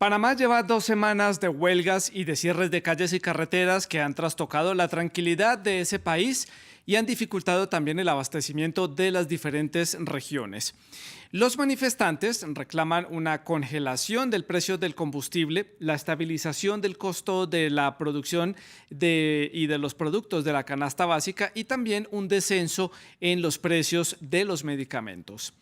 Panamá lleva 2 semanas de huelgas y de cierres de calles y carreteras que han trastocado la tranquilidad de ese país y han dificultado también el abastecimiento de las diferentes regiones. Los manifestantes reclaman una congelación del precio del combustible, la estabilización del costo de la producción y de los productos de la canasta básica y también un descenso en los precios de los medicamentos.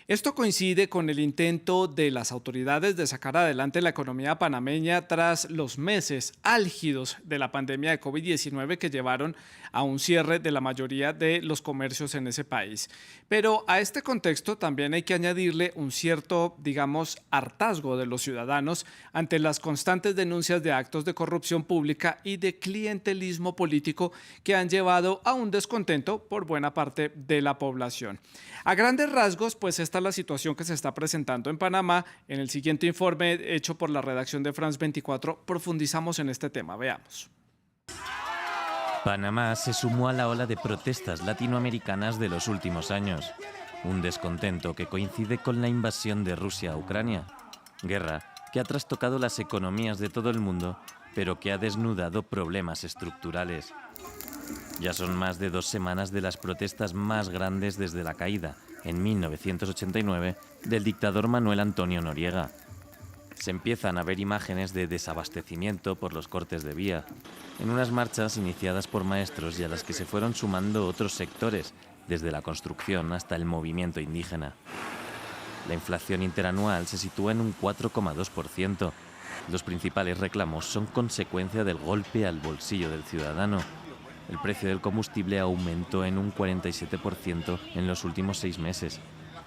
Esto coincide con el intento de las autoridades de sacar adelante la economía panameña tras los meses álgidos de la pandemia de COVID-19 que llevaron a un cierre de la mayoría de los comercios en ese país. Pero a este contexto también hay que añadirle un cierto, digamos, hartazgo de los ciudadanos ante las constantes denuncias de actos de corrupción pública y de clientelismo político que han llevado a un descontento por buena parte de la población. A grandes rasgos, pues esta es la situación que se está presentando en Panamá. En el siguiente informe hecho por la redacción de France 24 profundizamos en este tema. Veamos. Panamá se sumó a la ola de protestas latinoamericanas de los últimos años. Un descontento que coincide con la invasión de Rusia a Ucrania. Guerra que ha trastocado las economías de todo el mundo, pero que ha desnudado problemas estructurales. Ya son más de 2 semanas de las protestas más grandes desde la caída, en 1989, del dictador Manuel Antonio Noriega. Se empiezan a ver imágenes de desabastecimiento por los cortes de vía, en unas marchas iniciadas por maestros y a las que se fueron sumando otros sectores, desde la construcción hasta el movimiento indígena. La inflación interanual se sitúa en un 4,2%. Los principales reclamos son consecuencia del golpe al bolsillo del ciudadano. El precio del combustible aumentó en un 47% en los últimos 6 meses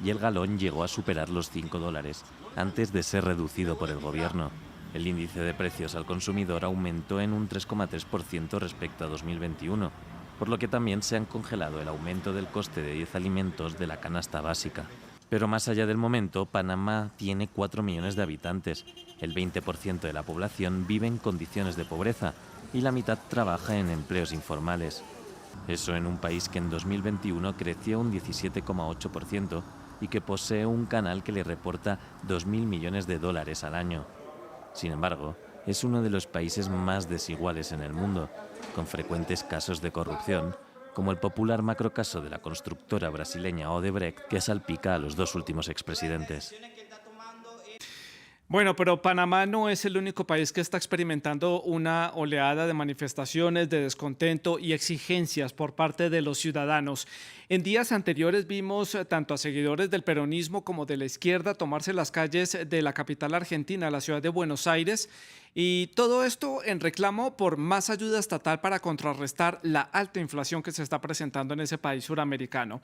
y el galón llegó a superar los $5 antes de ser reducido por el gobierno. El índice de precios al consumidor aumentó en un 3,3% respecto a 2021, por lo que también se han congelado el aumento del coste de 10 alimentos de la canasta básica. Pero más allá del momento, Panamá tiene 4 millones de habitantes. El 20% de la población vive en condiciones de pobreza y la mitad trabaja en empleos informales. Eso en un país que en 2021 creció un 17,8% y que posee un canal que le reporta 2.000 millones de dólares al año. Sin embargo, es uno de los países más desiguales en el mundo, con frecuentes casos de corrupción, como el popular macrocaso de la constructora brasileña Odebrecht, que salpica a los 2 últimos expresidentes. Bueno, pero Panamá no es el único país que está experimentando una oleada de manifestaciones, de descontento y exigencias por parte de los ciudadanos. En días anteriores vimos tanto a seguidores del peronismo como de la izquierda tomarse las calles de la capital argentina, la ciudad de Buenos Aires, y todo esto en reclamo por más ayuda estatal para contrarrestar la alta inflación que se está presentando en ese país suramericano.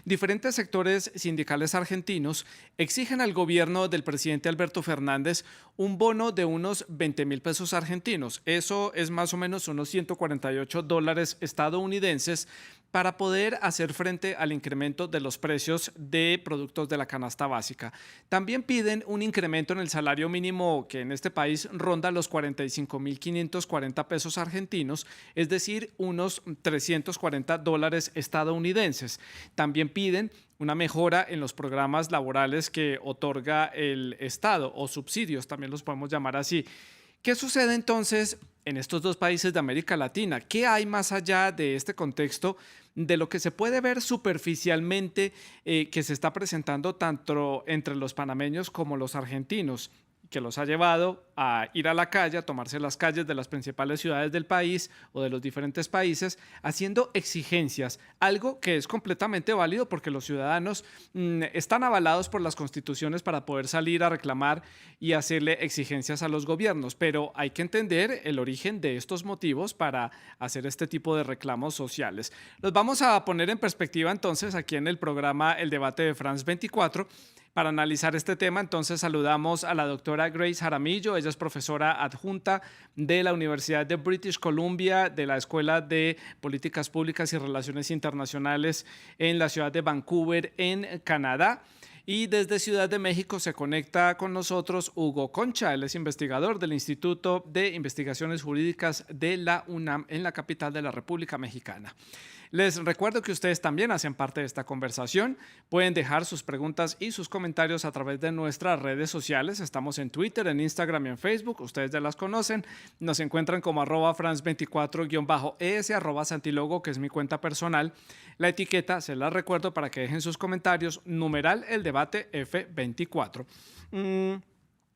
Diferentes sectores sindicales argentinos exigen al gobierno del presidente Alberto Fernández un bono de unos 20.000 pesos argentinos. Eso es más o menos unos $148 estadounidenses para poder hacer frente al incremento de los precios de productos de la canasta básica. También piden un incremento en el salario mínimo que en este país ronda los 45.540 pesos argentinos, es decir, unos $340 estadounidenses. También piden una mejora en los programas laborales que otorga el Estado, o subsidios, también los podemos llamar así. ¿Qué sucede entonces en estos 2 países de América Latina? ¿Qué hay más allá de este contexto de lo que se puede ver superficialmente que se está presentando tanto entre los panameños como los argentinos, que los ha llevado a ir a la calle, a tomarse las calles de las principales ciudades del país o de los diferentes países, haciendo exigencias, algo que es completamente válido porque los ciudadanos están avalados por las constituciones para poder salir a reclamar y hacerle exigencias a los gobiernos, pero hay que entender el origen de estos motivos para hacer este tipo de reclamos sociales. Los vamos a poner en perspectiva entonces aquí en el programa El Debate de France 24. Para analizar este tema, entonces saludamos a la doctora Grace Jaramillo. Ella es profesora adjunta de la Universidad de British Columbia, de la Escuela de Políticas Públicas y Relaciones Internacionales en la ciudad de Vancouver, en Canadá. Y desde Ciudad de México se conecta con nosotros Hugo Concha. Él es investigador del Instituto de Investigaciones Jurídicas de la UNAM en la capital de la República Mexicana. Les recuerdo que ustedes también hacen parte de esta conversación. Pueden dejar sus preguntas y sus comentarios a través de nuestras redes sociales. Estamos en Twitter, en Instagram y en Facebook. Ustedes ya las conocen. Nos encuentran como @France24-es, @Santilogo, que es mi cuenta personal. La etiqueta, se las recuerdo para que dejen sus comentarios, numeral el debate F24.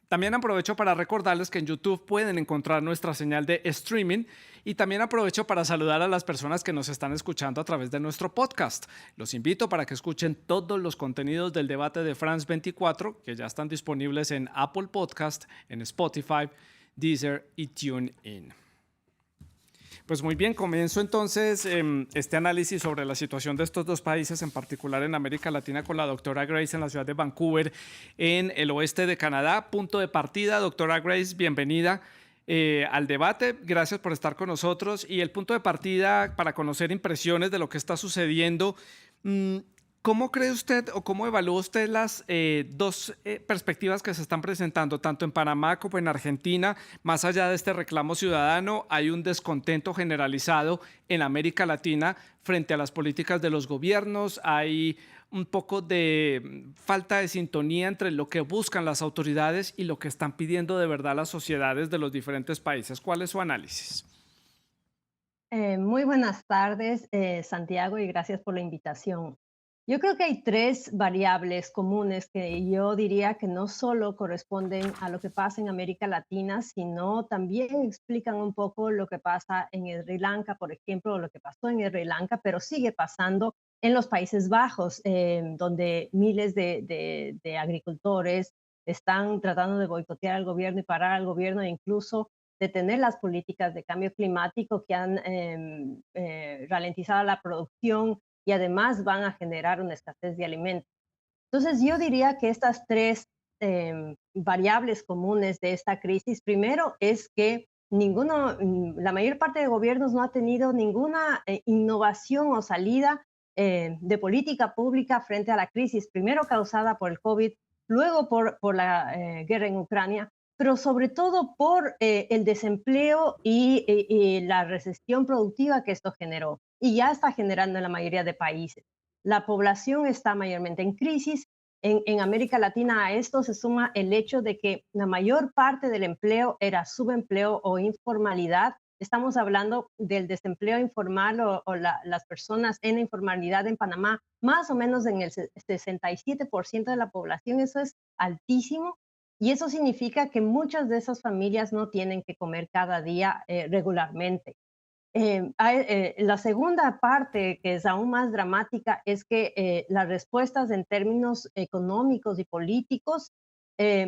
También aprovecho para recordarles que en YouTube pueden encontrar nuestra señal de streaming y también aprovecho para saludar a las personas que nos están escuchando a través de nuestro podcast. Los invito para que escuchen todos los contenidos del debate de France 24 que ya están disponibles en Apple Podcast, en Spotify, Deezer y TuneIn. Pues muy bien, comienzo entonces este análisis sobre la situación de estos dos países, en particular en América Latina, con la doctora Grace en la ciudad de Vancouver, en el oeste de Canadá. Punto de partida, doctora Grace, bienvenida al debate. Gracias por estar con nosotros. Y el punto de partida para conocer impresiones de lo que está sucediendo. ¿Cómo cree usted o cómo evalúa usted las dos perspectivas que se están presentando, tanto en Panamá como en Argentina? Más allá de este reclamo ciudadano, hay un descontento generalizado en América Latina frente a las políticas de los gobiernos. Hay un poco de falta de sintonía entre lo que buscan las autoridades y lo que están pidiendo de verdad las sociedades de los diferentes países. ¿Cuál es su análisis? Muy buenas tardes, Santiago, y gracias por la invitación. Yo creo que hay tres variables comunes que yo diría que no solo corresponden a lo que pasa en América Latina, sino también explican un poco lo que pasa en Sri Lanka, por ejemplo, lo que pasó en Sri Lanka, pero sigue pasando en los Países Bajos, donde miles de agricultores están tratando de boicotear al gobierno y parar al gobierno e incluso detener las políticas de cambio climático que han ralentizado la producción y además van a generar una escasez de alimentos. Entonces, yo diría que estas tres variables comunes de esta crisis, primero es que la mayor parte de gobiernos no ha tenido ninguna innovación o salida de política pública frente a la crisis, primero causada por el COVID, luego por la guerra en Ucrania, pero sobre todo por el desempleo y la recesión productiva que esto generó. Y ya está generando en la mayoría de países. La población está mayormente en crisis. En América Latina a esto se suma el hecho de que la mayor parte del empleo era subempleo o informalidad. Estamos hablando del desempleo informal o las personas en la informalidad en Panamá, más o menos en el 67% de la población. Eso es altísimo. Y eso significa que muchas de esas familias no tienen que comer cada día regularmente. La segunda parte, que es aún más dramática, es que las respuestas en términos económicos y políticos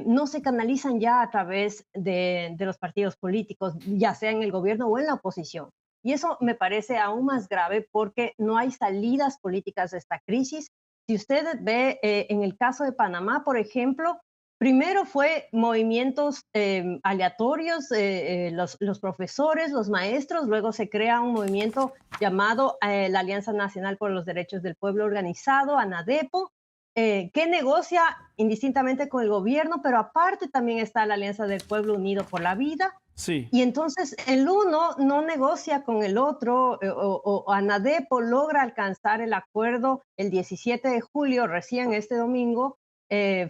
no se canalizan ya a través de los partidos políticos, ya sea en el gobierno o en la oposición. Y eso me parece aún más grave porque no hay salidas políticas de esta crisis. Si usted ve en el caso de Panamá, por ejemplo, primero fue movimientos aleatorios, los profesores, los maestros, luego se crea un movimiento llamado la Alianza Nacional por los Derechos del Pueblo Organizado, ANADEPO, que negocia indistintamente con el gobierno, pero aparte también está la Alianza del Pueblo Unido por la Vida. Sí. Y entonces el uno no negocia con el otro, o ANADEPO logra alcanzar el acuerdo el 17 de julio, recién este domingo,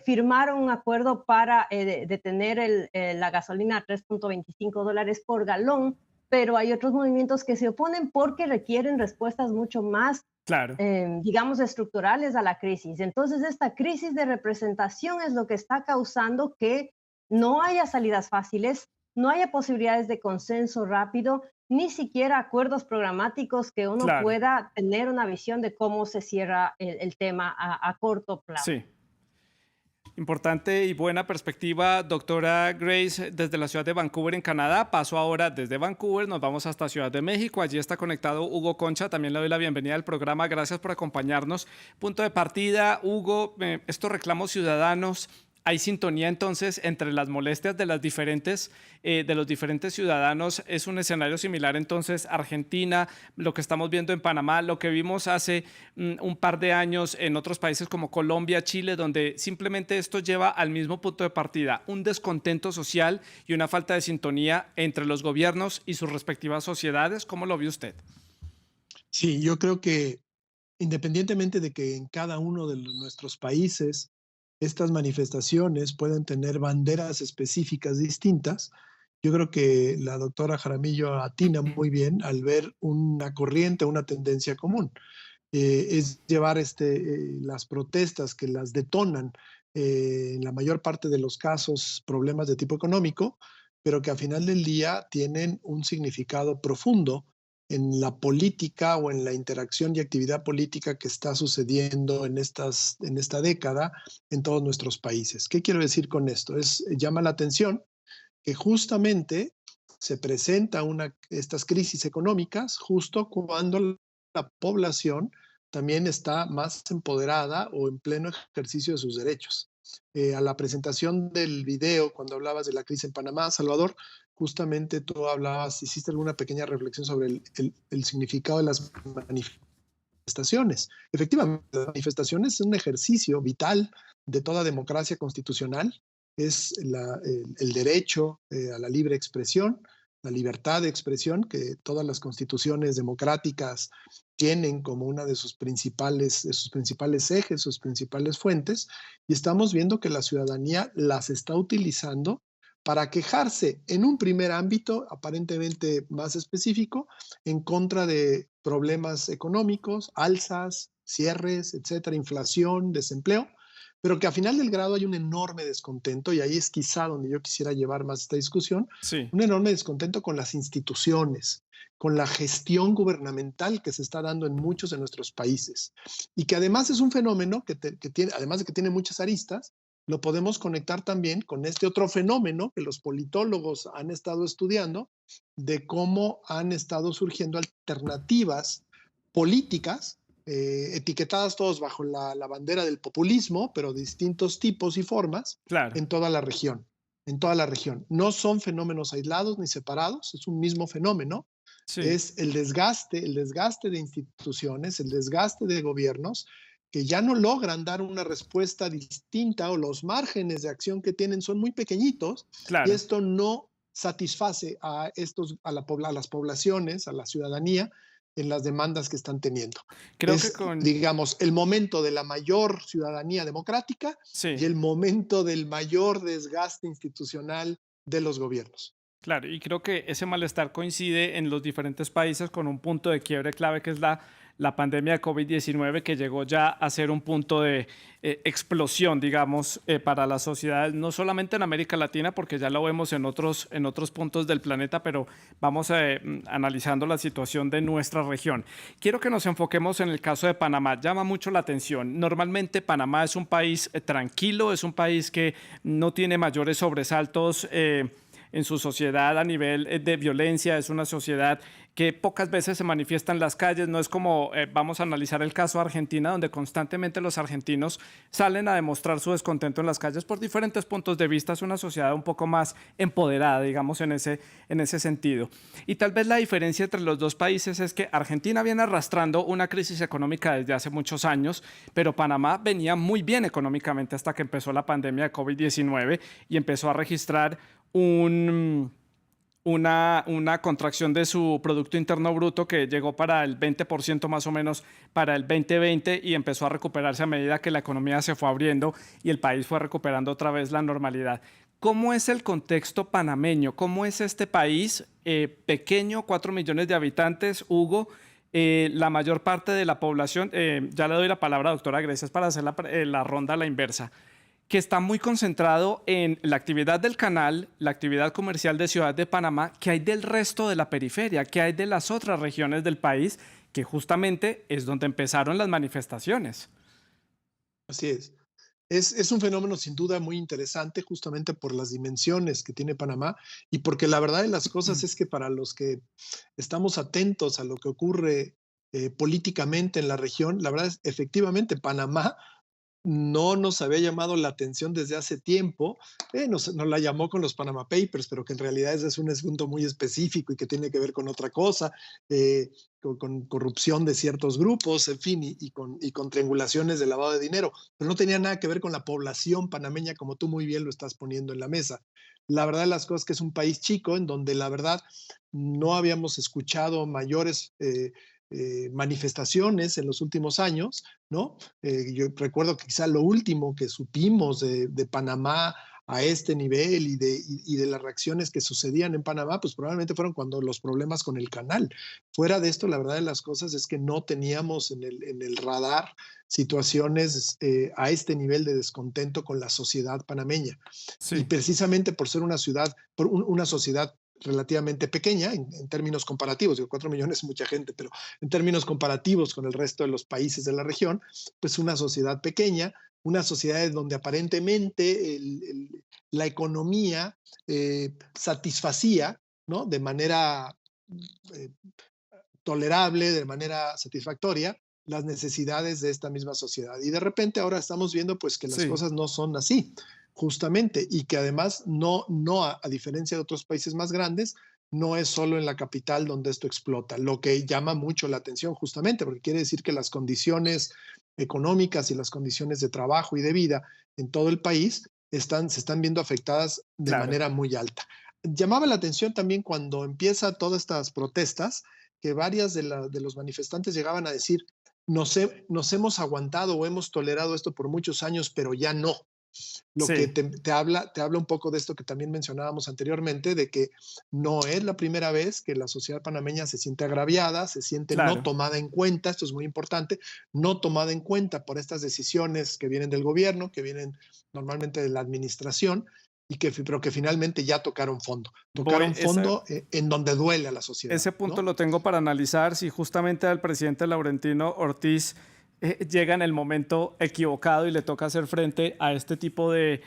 firmaron un acuerdo para detener la gasolina a $3.25 por galón, pero hay otros movimientos que se oponen porque requieren respuestas mucho más, Claro. digamos, estructurales a la crisis. Entonces, esta crisis de representación es lo que está causando que no haya salidas fáciles, no haya posibilidades de consenso rápido, ni siquiera acuerdos programáticos que uno Claro. pueda tener una visión de cómo se cierra el tema a corto plazo. Sí. Importante y buena perspectiva, doctora Grace, desde la ciudad de Vancouver en Canadá. Paso ahora desde Vancouver, nos vamos hasta Ciudad de México. Allí está conectado Hugo Concha. También le doy la bienvenida al programa. Gracias por acompañarnos. Punto de partida, Hugo, estos reclamos ciudadanos. ¿Hay sintonía entonces entre las molestias de los diferentes ciudadanos? ¿Es un escenario similar entonces Argentina, lo que estamos viendo en Panamá, lo que vimos hace un par de años en otros países como Colombia, Chile, donde simplemente esto lleva al mismo punto de partida, un descontento social y una falta de sintonía entre los gobiernos y sus respectivas sociedades? ¿Cómo lo vio usted? Sí, yo creo que independientemente de que en cada uno de nuestros países estas manifestaciones pueden tener banderas específicas distintas, yo creo que la doctora Jaramillo atina muy bien al ver una corriente, una tendencia común. Es llevar las protestas que las detonan, en la mayor parte de los casos, problemas de tipo económico, pero que al final del día tienen un significado profundo en la política o en la interacción y actividad política que está sucediendo en esta década en todos nuestros países. ¿Qué quiero decir con esto? Llama la atención que justamente se presenta estas crisis económicas justo cuando la población también está más empoderada o en pleno ejercicio de sus derechos. A la presentación del video, cuando hablabas de la crisis en Panamá, Salvador, justamente tú hablabas, hiciste alguna pequeña reflexión sobre el significado de las manifestaciones. Efectivamente, las manifestaciones es un ejercicio vital de toda democracia constitucional, es el derecho a la libre expresión, la libertad de expresión que todas las constituciones democráticas tienen como una de sus principales ejes, sus principales fuentes, y estamos viendo que la ciudadanía las está utilizando para quejarse en un primer ámbito aparentemente más específico en contra de problemas económicos, alzas, cierres, etcétera, inflación, desempleo, pero que a final del grado hay un enorme descontento, y ahí es quizá donde yo quisiera llevar más esta discusión, Sí, un enorme descontento con las instituciones, con la gestión gubernamental que se está dando en muchos de nuestros países, y que además es un fenómeno que tiene, además de que tiene muchas aristas, lo podemos conectar también con este otro fenómeno que los politólogos han estado estudiando, de cómo han estado surgiendo alternativas políticas, etiquetadas todos bajo la bandera del populismo, pero de distintos tipos y formas claro. en toda la región. En toda la región. No son fenómenos aislados ni separados, es un mismo fenómeno. Sí. Es el desgaste de instituciones, el desgaste de gobiernos que ya no logran dar una respuesta distinta, o los márgenes de acción que tienen son muy pequeñitos, y Claro. esto no satisface a las poblaciones, a la ciudadanía, en las demandas que están teniendo. Creo que Es, con digamos, el momento de la mayor ciudadanía democrática y sí, el momento del mayor desgaste institucional de los gobiernos. claro, y creo que ese malestar coincide en los diferentes países con un punto de quiebre clave que es la pandemia de COVID-19 que llegó ya a ser un punto de explosión, digamos, para las sociedades, no solamente en América Latina, porque ya lo vemos en otros puntos del planeta, pero vamos analizando la situación de nuestra región. Quiero que nos enfoquemos en el caso de Panamá. Llama mucho la atención. Normalmente Panamá es un país tranquilo, es un país que no tiene mayores sobresaltos. En su sociedad a nivel de violencia, es una sociedad que pocas veces se manifiesta en las calles, no es como vamos a analizar el caso de Argentina, donde constantemente los argentinos salen a demostrar su descontento en las calles por diferentes puntos de vista, es una sociedad un poco más empoderada, digamos, en ese sentido. Y tal vez la diferencia entre los dos países es que Argentina viene arrastrando una crisis económica desde hace muchos años, pero Panamá venía muy bien económicamente hasta que empezó la pandemia de COVID-19 y empezó a registrar un, una contracción de su Producto Interno Bruto que llegó para el 20% más o menos para el 2020 y empezó a recuperarse a medida que la economía se fue abriendo y el país fue recuperando otra vez la normalidad. ¿Cómo es el contexto panameño? ¿Cómo es este país pequeño, 4 millones de habitantes, Hugo? La mayor parte de la población, ya le doy la palabra, doctora Grecia, para hacer la ronda a la inversa, que está muy concentrado en la actividad del canal, la actividad comercial de Ciudad de Panamá, que hay del resto de la periferia, que hay de las otras regiones del país, que justamente es donde empezaron las manifestaciones. Así es. Es un fenómeno sin duda muy interesante, justamente por las dimensiones que tiene Panamá, y porque la verdad de las cosas es que para los que estamos atentos a lo que ocurre políticamente en la región, la verdad es efectivamente Panamá no nos había llamado la atención desde hace tiempo. Nos la llamó con los Panama Papers, pero que en realidad ese es un asunto muy específico y que tiene que ver con otra cosa, con corrupción de ciertos grupos, en fin, y con triangulaciones de lavado de dinero, pero no tenía nada que ver con la población panameña, como tú muy bien lo estás poniendo en la mesa. La verdad de las cosas es que es un país chico en donde la verdad no habíamos escuchado mayores manifestaciones en los últimos años, ¿no? Yo recuerdo que quizá lo último que supimos de Panamá a este nivel y de las reacciones que sucedían en Panamá, pues probablemente fueron cuando los problemas con el canal. Fuera de esto, la verdad de las cosas es que no teníamos en el radar situaciones a este nivel de descontento con la sociedad panameña. Y Sí, precisamente por ser una ciudad, una sociedad relativamente pequeña en términos comparativos, digo, 4 millones es mucha gente, pero en términos comparativos con el resto de los países de la región, pues una sociedad pequeña, una sociedad en donde aparentemente la economía satisfacía, ¿no? De manera eh, tolerable, de manera satisfactoria, las necesidades de esta misma sociedad. Y de repente ahora estamos viendo pues que las sí, cosas no son así, justamente, y que además no a diferencia de otros países más grandes, no es solo en la capital donde esto explota, lo que llama mucho la atención justamente, porque quiere decir que las condiciones económicas y las condiciones de trabajo y de vida en todo el país se están viendo afectadas de claro. manera muy alta. Llamaba la atención también cuando empieza todas estas protestas, que varias de los manifestantes llegaban a decir, nos hemos aguantado o hemos tolerado esto por muchos años, pero ya no. Lo que Sí, te habla un poco de esto que también mencionábamos anteriormente, de que no es la primera vez que la sociedad panameña se siente agraviada, se siente no claro. tomada en cuenta, esto es muy importante, no tomada en cuenta por estas decisiones que vienen del gobierno, que vienen normalmente de la administración, pero que finalmente ya Voy, tocaron fondo en donde duele a la sociedad, ese punto ¿no? lo tengo para analizar si justamente al presidente Laurentino Ortiz llega en el momento equivocado y le toca hacer frente a este tipo le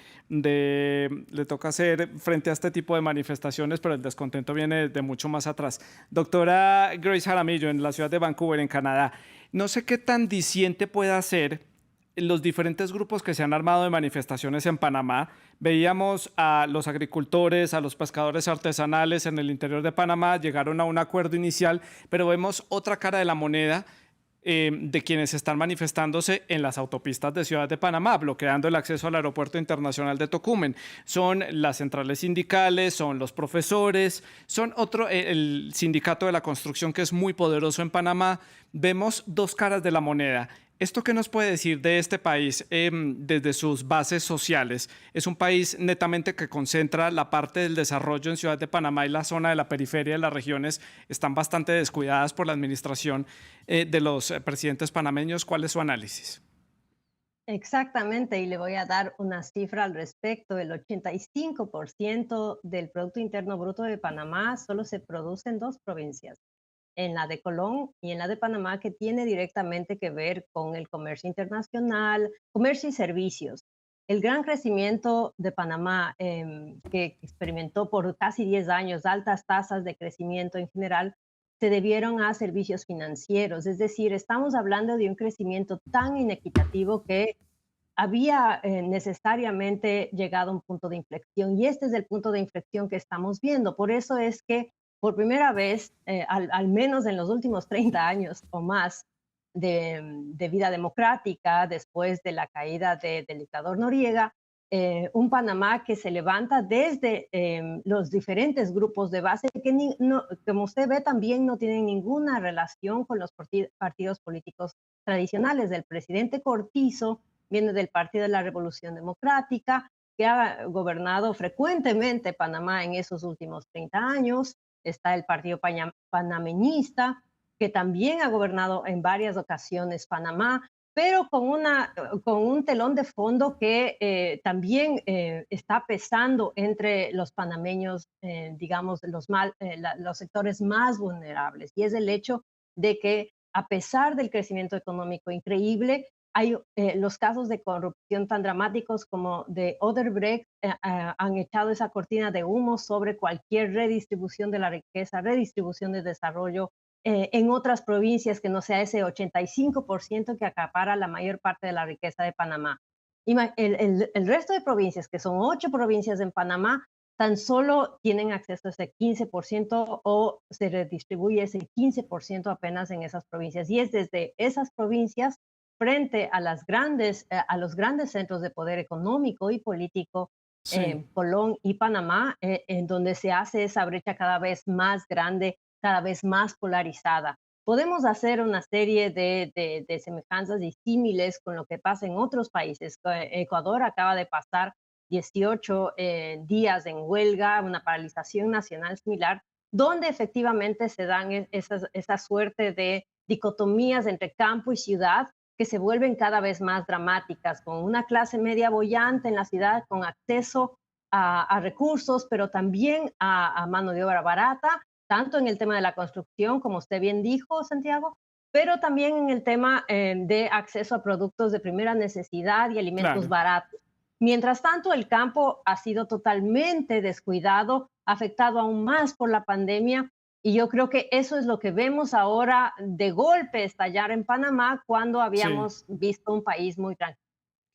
toca hacer frente a este tipo de manifestaciones, pero el descontento viene de mucho más atrás. Doctora Grace Jaramillo, en la ciudad de Vancouver, en Canadá, no sé qué tan diciente pueda ser los diferentes grupos que se han armado de manifestaciones en Panamá. Veíamos a los agricultores, a los pescadores artesanales en el interior de Panamá, llegaron a un acuerdo inicial, pero vemos otra cara de la moneda de quienes están manifestándose en las autopistas de Ciudad de Panamá, bloqueando el acceso al aeropuerto internacional de Tocumen. Son las centrales sindicales, son los profesores, son el sindicato de la construcción que es muy poderoso en Panamá. Vemos dos caras de la moneda. ¿Esto qué nos puede decir de este país desde sus bases sociales? Es un país netamente que concentra la parte del desarrollo en Ciudad de Panamá y la zona de la periferia de las regiones están bastante descuidadas por la administración de los presidentes panameños. ¿Cuál es su análisis? Exactamente, y le voy a dar una cifra al respecto. El 85% del Producto Interno Bruto de Panamá solo se produce en dos provincias, en la de Colón y en la de Panamá, que tiene directamente que ver con el comercio internacional, comercio y servicios. El gran crecimiento de Panamá, que experimentó por casi 10 años altas tasas de crecimiento en general, se debieron a servicios financieros. Es decir, estamos hablando de un crecimiento tan inequitativo que había necesariamente llegado a un punto de inflexión y este es el punto de inflexión que estamos viendo. Por eso es que por primera vez, al menos en los últimos 30 años o más de vida democrática, después de la caída del dictador Noriega, un Panamá que se levanta desde los diferentes grupos de base que, como usted ve, también no tienen ninguna relación con los partidos políticos tradicionales. Del presidente Cortizo viene del Partido de la Revolución Democrática, que ha gobernado frecuentemente Panamá en esos últimos 30 años. Está el Partido Panameñista, que también ha gobernado en varias ocasiones Panamá, pero con un telón de fondo que también está pesando entre los panameños, digamos, los sectores más vulnerables. Y es el hecho de que a pesar del crecimiento económico increíble, hay los casos de corrupción tan dramáticos como de Odebrecht han echado esa cortina de humo sobre cualquier redistribución de la riqueza, redistribución de desarrollo en otras provincias que no sea ese 85% que acapara la mayor parte de la riqueza de Panamá. El resto de provincias, que son 8 provincias en Panamá, tan solo tienen acceso a ese 15% o se redistribuye ese 15% apenas en esas provincias. Y es desde esas provincias frente a a los grandes centros de poder económico y político, Sí. Colón y Panamá, en donde se hace esa brecha cada vez más grande, cada vez más polarizada. podemos hacer una serie de semejanzas y símiles con lo que pasa en otros países. Ecuador acaba de pasar 18 días en huelga, una paralización nacional similar, donde efectivamente se dan esa suerte de dicotomías entre campo y ciudad que se vuelven cada vez más dramáticas, con una clase media boyante en la ciudad, con acceso a recursos, pero también a mano de obra barata, tanto en el tema de la construcción, como usted bien dijo, Santiago, pero también en el tema de acceso a productos de primera necesidad y alimentos Claro. baratos. Mientras tanto, el campo ha sido totalmente descuidado, afectado aún más por la pandemia, y yo creo que eso es lo que vemos ahora de golpe estallar en Panamá cuando Sí. habíamos visto un país muy tranquilo.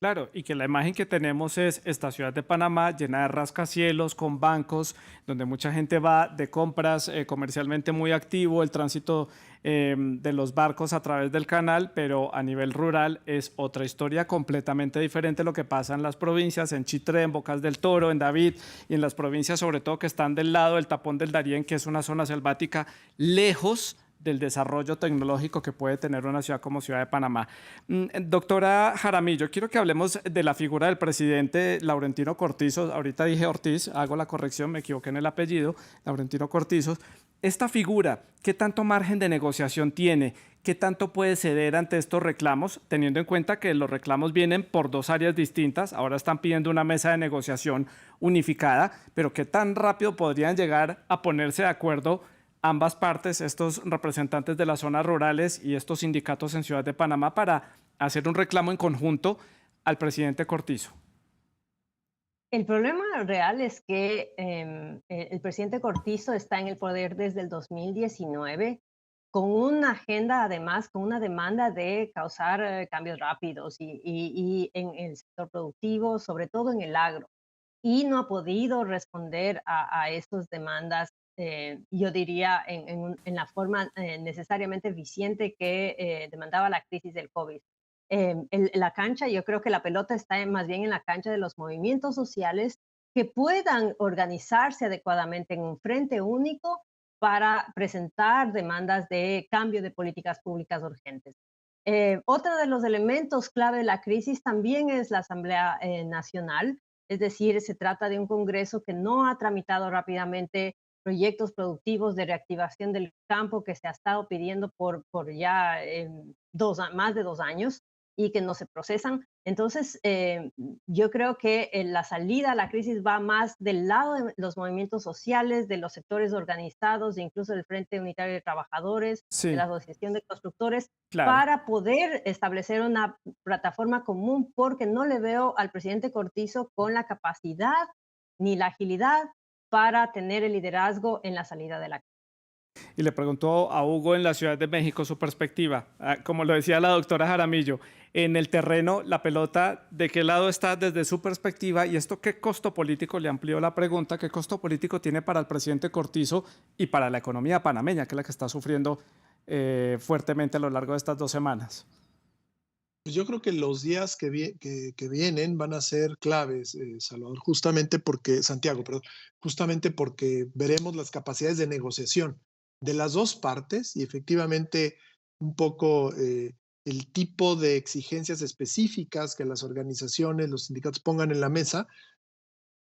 Claro, y que la imagen que tenemos es esta ciudad de Panamá llena de rascacielos, con bancos, donde mucha gente va de compras, comercialmente muy activo, el tránsito de los barcos a través del canal, pero a nivel rural es otra historia completamente diferente lo que pasa en las provincias, en Chitré, en Bocas del Toro, en David, y en las provincias sobre todo que están del lado del tapón del Darién, que es una zona selvática lejos del desarrollo tecnológico que puede tener una ciudad como Ciudad de Panamá. Doctora Jaramillo, quiero que hablemos de la figura del presidente Laurentino Cortizo. Ahorita dije Ortiz, hago la corrección, me equivoqué en el apellido, Laurentino Cortizo. Esta figura, ¿qué tanto margen de negociación tiene? ¿Qué tanto puede ceder ante estos reclamos, teniendo en cuenta que los reclamos vienen por dos áreas distintas? Ahora están pidiendo una mesa de negociación unificada, pero ¿qué tan rápido podrían llegar a ponerse de acuerdo ambas partes, estos representantes de las zonas rurales y estos sindicatos en Ciudad de Panamá, para hacer un reclamo en conjunto al presidente Cortizo? El problema real es que el presidente Cortizo está en el poder desde el 2019 con una agenda, además, con una demanda de causar cambios rápidos y en el sector productivo, sobre todo en el agro, y no ha podido responder a estas demandas, yo diría, en la forma necesariamente eficiente que demandaba la crisis del COVID. La cancha, yo creo que la pelota está más bien en la cancha de los movimientos sociales que puedan organizarse adecuadamente en un frente único para presentar demandas de cambio de políticas públicas urgentes. Otro de los elementos clave de la crisis también es la Asamblea Nacional, es decir, se trata de un Congreso que no ha tramitado rápidamente proyectos productivos de reactivación del campo que se ha estado pidiendo por ya más de 2 años y que no se procesan. Entonces, yo creo que la salida a la crisis va más del lado de los movimientos sociales, de los sectores organizados, incluso del Frente Unitario de Trabajadores, de la Sí, Asociación de Constructores, claro. para poder establecer una plataforma común, porque no le veo al presidente Cortizo con la capacidad ni la agilidad para tener el liderazgo en la salida de la crisis. Y le preguntó a Hugo en la Ciudad de México su perspectiva. Como lo decía la doctora Jaramillo, en el terreno, la pelota, ¿de qué lado está desde su perspectiva? Y esto, ¿qué costo político? Le amplió la pregunta, ¿qué costo político tiene para el presidente Cortizo y para la economía panameña, que es la que está sufriendo fuertemente a lo largo de estas 2 semanas? Pues yo creo que los días que vienen van a ser claves, Salvador, justamente porque, Santiago, perdón, justamente porque veremos las capacidades de negociación de las dos partes y efectivamente un poco el tipo de exigencias específicas que las organizaciones, los sindicatos pongan en la mesa,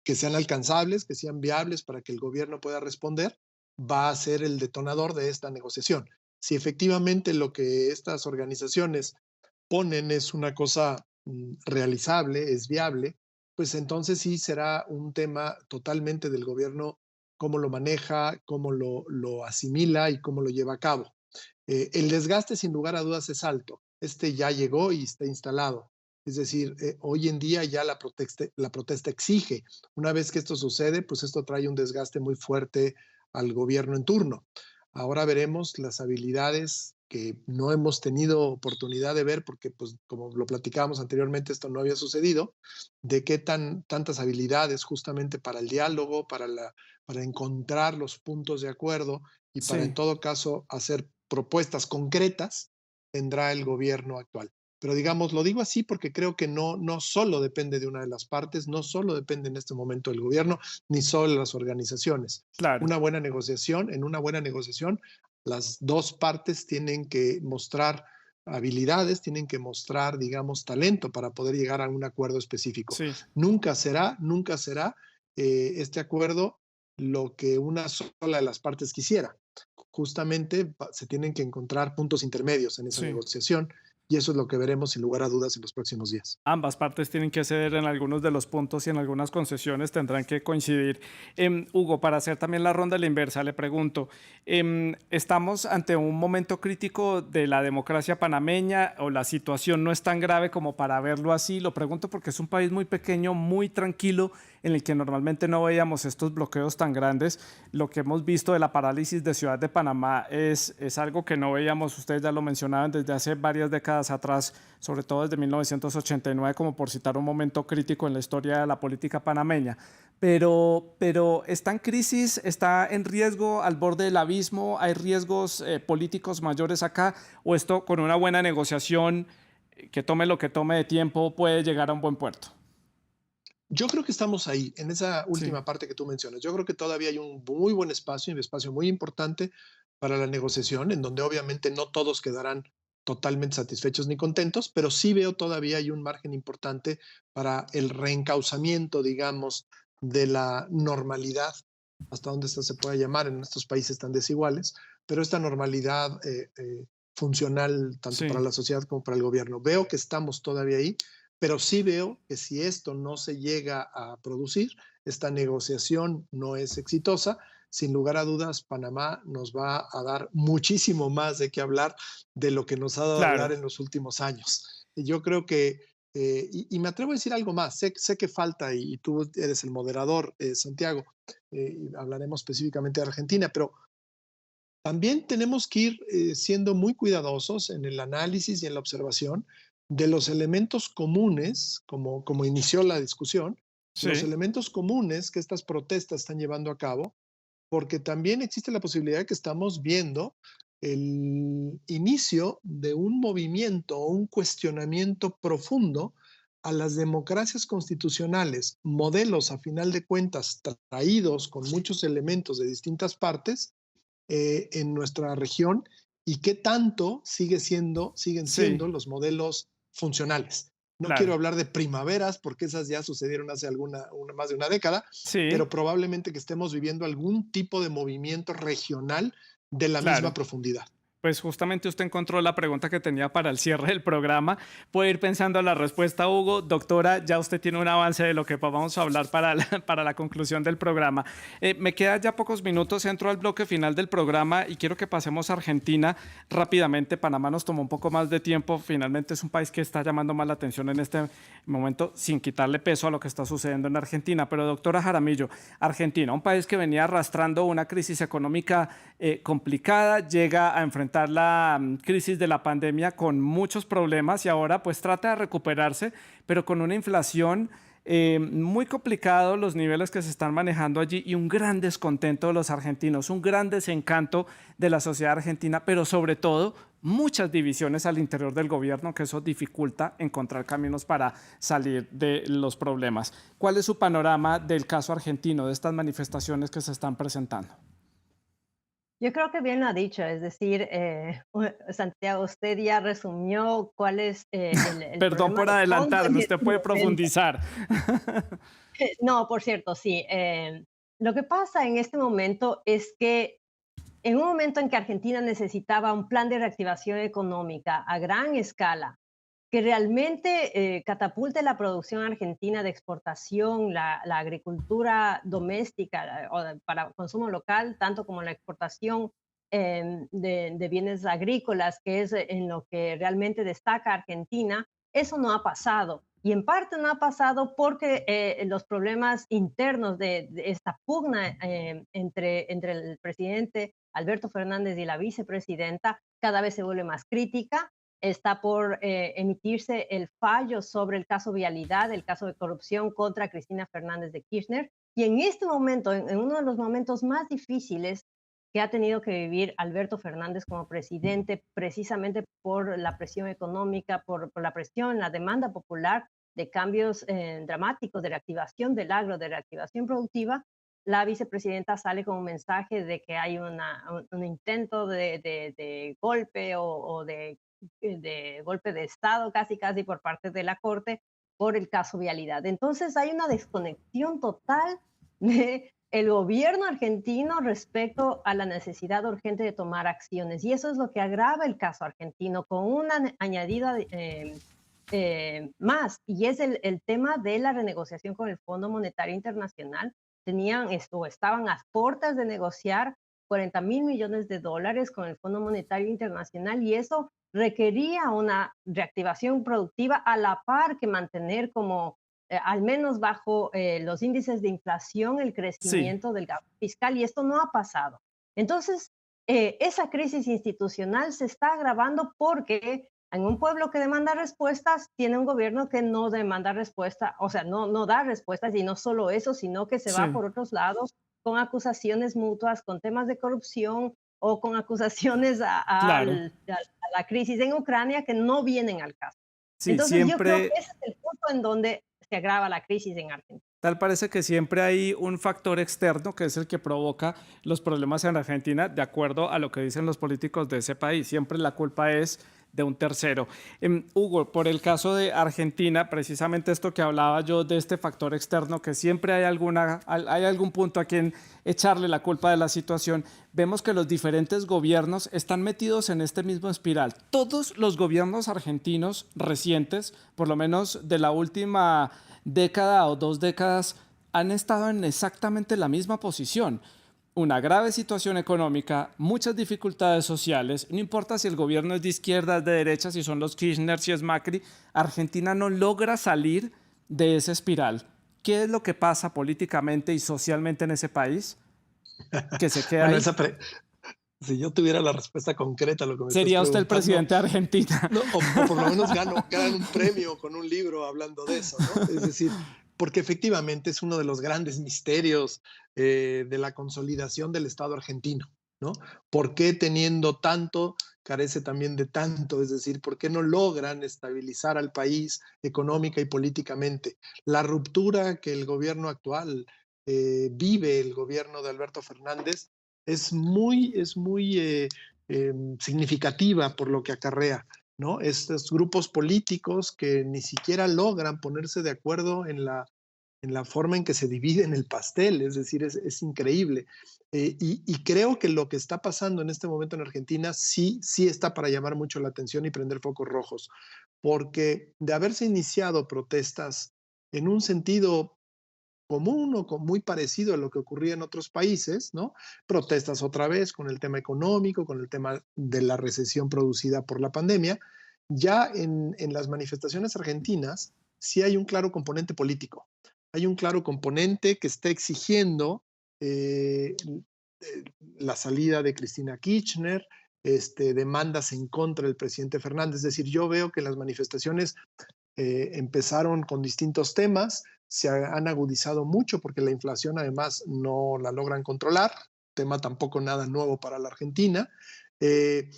que sean alcanzables, que sean viables para que el gobierno pueda responder, va a ser el detonador de esta negociación. Si efectivamente lo que estas organizaciones ponen es una cosa realizable, es viable, pues entonces sí será un tema totalmente del gobierno cómo lo maneja, cómo lo asimila y cómo lo lleva a cabo. El desgaste, sin lugar a dudas, es alto. Este ya llegó y está instalado. Es decir, hoy en día ya la protesta exige. Una vez que esto sucede, pues esto trae un desgaste muy fuerte al gobierno en turno. Ahora veremos las habilidades que no hemos tenido oportunidad de ver porque, pues, como lo platicábamos anteriormente, esto no había sucedido, de qué tantas habilidades justamente para el diálogo, para encontrar los puntos de acuerdo y para, en Sí. todo caso, hacer propuestas concretas, tendrá el gobierno actual. Pero digamos, lo digo así porque creo que no solo depende de una de las partes, no solo depende en este momento del gobierno, ni solo de las organizaciones. Claro. En una buena negociación Las dos partes tienen que mostrar habilidades, tienen que mostrar, digamos, talento para poder llegar a un acuerdo específico. Sí. Nunca será este acuerdo lo que una sola de las partes quisiera. Justamente se tienen que encontrar puntos intermedios en esa Sí. negociación y eso es lo que veremos sin lugar a dudas en los próximos días. Ambas partes tienen que ceder en algunos de los puntos y en algunas concesiones tendrán que coincidir. Hugo, para hacer también la ronda a la inversa, le pregunto, ¿estamos ante un momento crítico de la democracia panameña o la situación no es tan grave como para verlo así? Lo pregunto porque es un país muy pequeño, muy tranquilo, en el que normalmente no veíamos estos bloqueos tan grandes. Lo que hemos visto de la parálisis de Ciudad de Panamá es algo que no veíamos, ustedes ya lo mencionaban, desde hace varias décadas atrás, sobre todo desde 1989, como por citar un momento crítico en la historia de la política panameña. Pero ¿está en crisis? ¿Está en riesgo al borde del abismo? ¿Hay riesgos políticos mayores acá? ¿O esto con una buena negociación, que tome lo que tome de tiempo, puede llegar a un buen puerto? Yo creo que estamos ahí, en esa Sí, última parte que tú mencionas. Yo creo que todavía hay un muy buen espacio, un espacio muy importante para la negociación, en donde obviamente no todos quedarán totalmente satisfechos ni contentos, pero sí veo todavía hay un margen importante para el reencauzamiento, digamos, de la normalidad, hasta donde esta se pueda llamar en estos países tan desiguales, pero esta normalidad funcional tanto para sí, la sociedad como para el gobierno. Veo que estamos todavía ahí, pero sí veo que si esto no se llega a producir, esta negociación no es exitosa, sin lugar a dudas, Panamá nos va a dar muchísimo más de qué hablar de lo que nos ha dado a hablar claro. en los últimos años. Y yo creo que, y me atrevo a decir algo más, sé que falta, y tú eres el moderador, Santiago, y hablaremos específicamente de Argentina, pero también tenemos que ir siendo muy cuidadosos en el análisis y en la observación de los elementos comunes, como inició la discusión, los Sí, elementos comunes que estas protestas están llevando a cabo, porque también existe la posibilidad de que estamos viendo el inicio de un movimiento o un cuestionamiento profundo a las democracias constitucionales, modelos a final de cuentas traídos con muchos elementos de distintas partes en nuestra región y qué tanto siguen sí, siendo los modelos funcionales. No quiero claro. hablar de primaveras porque esas ya sucedieron hace más de una década, Sí, pero probablemente que estemos viviendo algún tipo de movimiento regional de la misma claro. profundidad. Pues justamente usted encontró la pregunta que tenía para el cierre del programa. Puede ir pensando la respuesta, Hugo. Doctora, ya usted tiene un avance de lo que vamos a hablar para para la conclusión del programa. Me quedan ya pocos minutos, entro al bloque final del programa y quiero que pasemos a Argentina rápidamente. Panamá nos tomó un poco más de tiempo. Finalmente es un país que está llamando más la atención en este momento, sin quitarle peso a lo que está sucediendo en Argentina. Pero doctora Jaramillo, Argentina, un país que venía arrastrando una crisis económica complicada, llega a enfrentar la crisis de la pandemia con muchos problemas y ahora pues trata de recuperarse, pero con una inflación muy complicado, los niveles que se están manejando allí y un gran descontento de los argentinos, un gran desencanto de la sociedad argentina, pero sobre todo muchas divisiones al interior del gobierno, que eso dificulta encontrar caminos para salir de los problemas. ¿Cuál es su panorama del caso argentino, de estas manifestaciones que se están presentando? Yo creo que bien lo ha dicho, es decir, Santiago, usted ya resumió cuál es el Perdón problema por de fondo en adelantarme, usted este puede momento. profundizar. No, por cierto, sí. Lo que pasa en este momento es que en un momento en que Argentina necesitaba un plan de reactivación económica a gran escala, que realmente catapulte la producción argentina de exportación, la agricultura doméstica para consumo local, tanto como la exportación de bienes agrícolas, que es en lo que realmente destaca Argentina, eso no ha pasado. Y en parte no ha pasado porque los problemas internos de esta pugna entre el presidente Alberto Fernández y la vicepresidenta cada vez se vuelve más crítica. Está por emitirse el fallo sobre el caso Vialidad, el caso de corrupción contra Cristina Fernández de Kirchner. Y en este momento, en uno de los momentos más difíciles que ha tenido que vivir Alberto Fernández como presidente, precisamente por la presión económica, por la presión, la demanda popular de cambios dramáticos, de reactivación del agro, de reactivación productiva, la vicepresidenta sale con un mensaje de que hay un intento de golpe o de golpe de Estado casi casi por parte de la Corte por el caso Vialidad. Entonces hay una desconexión total de el gobierno argentino respecto a la necesidad urgente de tomar acciones. Y eso es lo que agrava el caso argentino con una añadida más, y es el tema de la renegociación con el Fondo Monetario Internacional. Tenían esto, estaban a puertas de negociar 40.000 millones de dólares con el Fondo Monetario Internacional y eso requería una reactivación productiva a la par que mantener como al menos bajo los índices de inflación el Sí, crecimiento del gasto fiscal y esto no ha pasado. Entonces, esa crisis institucional se está agravando porque en un pueblo que demanda respuestas, tiene un gobierno que no demanda respuesta, o sea, no da respuestas y no solo eso, sino que se va sí, por otros lados con acusaciones mutuas, con temas de corrupción o con acusaciones claro. a la crisis en Ucrania que no vienen al caso. Sí, Entonces, yo creo que siempre, ese es el punto en donde se agrava la crisis en Argentina. tal parece que siempre hay un factor externo que es el que provoca los problemas en Argentina, de acuerdo a lo que dicen los políticos de ese país. Siempre la culpa es de un tercero. Hugo, por el caso de Argentina, precisamente esto que hablaba yo de este factor externo, que siempre hay, hay algún punto a quien echarle la culpa de la situación, vemos que los diferentes gobiernos están metidos en este mismo espiral. Todos los gobiernos argentinos recientes, por lo menos de la última década o 2 décadas han estado en exactamente la misma posición. Una grave situación económica, muchas dificultades sociales, no importa si el gobierno es de izquierda, es de derecha, si son los Kirchner, si es Macri, Argentina no logra salir de esa espiral. ¿Qué es lo que pasa políticamente y socialmente en ese país que se queda Bueno, ahí? si yo tuviera la respuesta concreta a lo que me estás Sería usted el preguntando, presidente de Argentina. no, o por lo menos ganan un premio con un libro hablando de eso, ¿no? Es decir, porque efectivamente es uno de los grandes misterios de la consolidación del Estado argentino, ¿no? ¿Por qué teniendo tanto carece también de tanto? Es decir, ¿por qué no logran estabilizar al país económica y políticamente? La ruptura que el gobierno actual vive, el gobierno de Alberto Fernández, es muy significativa por lo que acarrea, ¿no? Estos grupos políticos que ni siquiera logran ponerse de acuerdo en la forma en que se dividen el pastel, es decir, es increíble. Y creo que lo que está pasando en este momento en Argentina sí está para llamar mucho la atención y prender focos rojos, porque de haberse iniciado protestas en un sentido común o muy parecido a lo que ocurría en otros países, ¿no? Protestas otra vez con el tema económico, con el tema de la recesión producida por la pandemia. Ya en las manifestaciones argentinas sí hay un claro componente político. Hay un claro componente que está exigiendo eh, la salida de Cristina Kirchner, demandas en contra del presidente Fernández. Es decir, yo veo que las manifestaciones empezaron con distintos temas, se han agudizado mucho porque la inflación además no la logran controlar, tema tampoco nada nuevo para la Argentina, eh,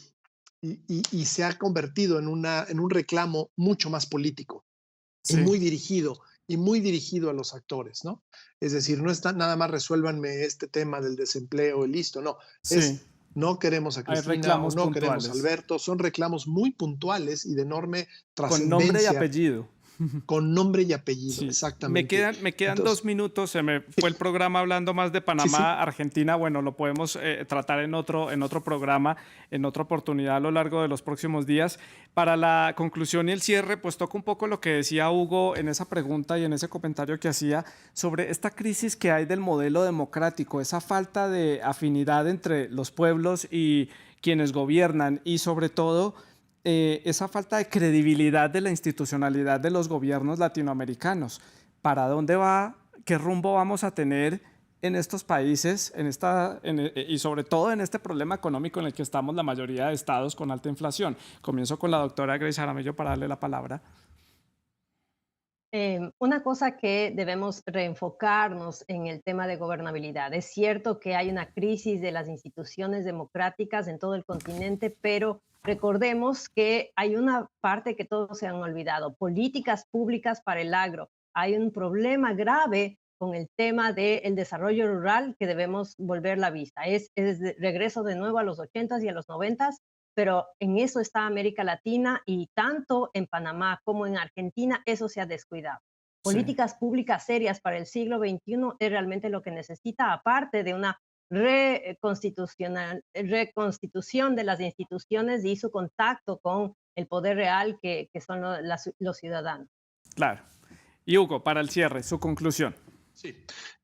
y se ha convertido en un reclamo mucho más político Sí, y muy dirigido a los actores, ¿no? Es decir, no está nada más resuélvanme este tema del desempleo y listo, no, sí, es no queremos a hay Cristina o reclamos no queremos a puntuales, Alberto, son reclamos muy puntuales y de enorme con nombre y trascendencia apellido. con nombre y apellido, Sí, exactamente. me quedan Entonces, 2 minutos. Se me fue el programa hablando más de sí, sí, Panamá, Argentina. Bueno, lo podemos tratar en otro programa, en otra oportunidad a lo largo de los próximos días. Para la conclusión y el cierre, pues toca un poco lo que decía Hugo en esa pregunta y en ese comentario que hacía sobre esta crisis que hay del modelo democrático, esa falta de afinidad entre los pueblos y quienes gobiernan y sobre todo esa falta de credibilidad de la institucionalidad de los gobiernos latinoamericanos. ¿Para dónde va? ¿Qué rumbo vamos a tener en estos países y sobre todo en este problema económico en el que estamos la mayoría de estados con alta inflación? Comienzo con la doctora Grace Jaramillo para darle la palabra. Una cosa que debemos reenfocarnos en el tema de gobernabilidad. Es cierto que hay una crisis de las instituciones democráticas en todo el continente, pero recordemos que hay una parte que todos se han olvidado, políticas públicas para el agro. Hay un problema grave con el tema del desarrollo rural que debemos volver la vista. Es regreso de nuevo a los 80s y a los 90s, pero en eso está América Latina y tanto en Panamá como en Argentina eso se ha descuidado. Sí, Políticas públicas serias para el siglo XXI es realmente lo que necesita, aparte de una reconstitución de las instituciones y su contacto con el poder real que son los ciudadanos. claro. Y Hugo, para el cierre, su conclusión. Sí.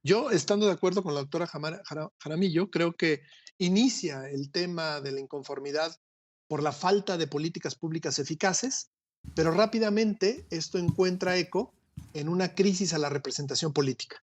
Yo, estando de acuerdo con la doctora Jaramillo, creo que inicia el tema de la inconformidad por la falta de políticas públicas eficaces, pero rápidamente esto encuentra eco en una crisis a la representación política,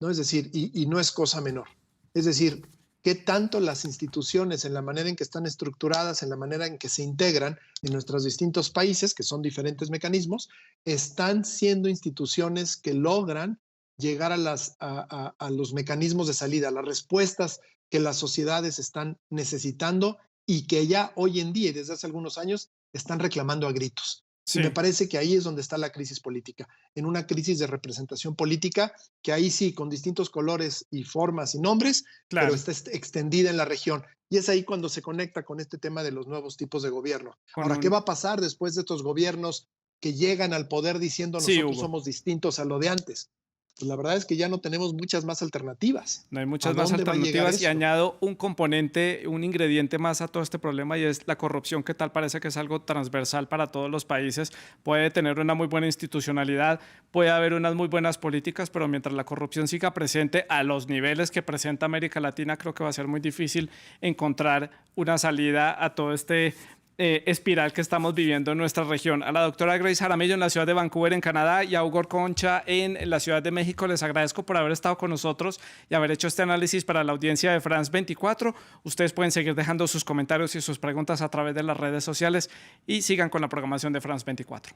¿no? Es decir, y no es cosa menor. Es decir, qué tanto las instituciones, en la manera en que están estructuradas, en la manera en que se integran en nuestros distintos países, que son diferentes mecanismos, están siendo instituciones que logran llegar a los mecanismos de salida, a las respuestas que las sociedades están necesitando y que ya hoy en día y desde hace algunos años están reclamando a gritos. Y me Sí, parece que ahí es donde está la crisis política, en una crisis de representación política que ahí sí, con distintos colores y formas y nombres, pero claro. está extendida en la región. Y es ahí cuando se conecta con este tema de los nuevos tipos de gobierno. Con Ahora, ¿qué un... va a pasar después de estos gobiernos que llegan al poder diciendo Sí, nosotros Hugo. somos distintos a lo de antes? Pues la verdad es que ya no tenemos muchas más alternativas. No hay ¿A muchas más dónde va a llegar alternativas y esto? añado un componente, un ingrediente más a todo este problema y es la corrupción, que tal parece que es algo transversal para todos los países. Puede tener una muy buena institucionalidad, puede haber unas muy buenas políticas, pero mientras la corrupción siga presente a los niveles que presenta América Latina, creo que va a ser muy difícil encontrar una salida a todo este espiral que estamos viviendo en nuestra región. A la doctora Grace Jaramillo en la ciudad de Vancouver, en Canadá, y a Hugo Concha en la ciudad de México, les agradezco por haber estado con nosotros y haber hecho este análisis para la audiencia de France 24. Ustedes pueden seguir dejando sus comentarios y sus preguntas a través de las redes sociales y sigan con la programación de France 24.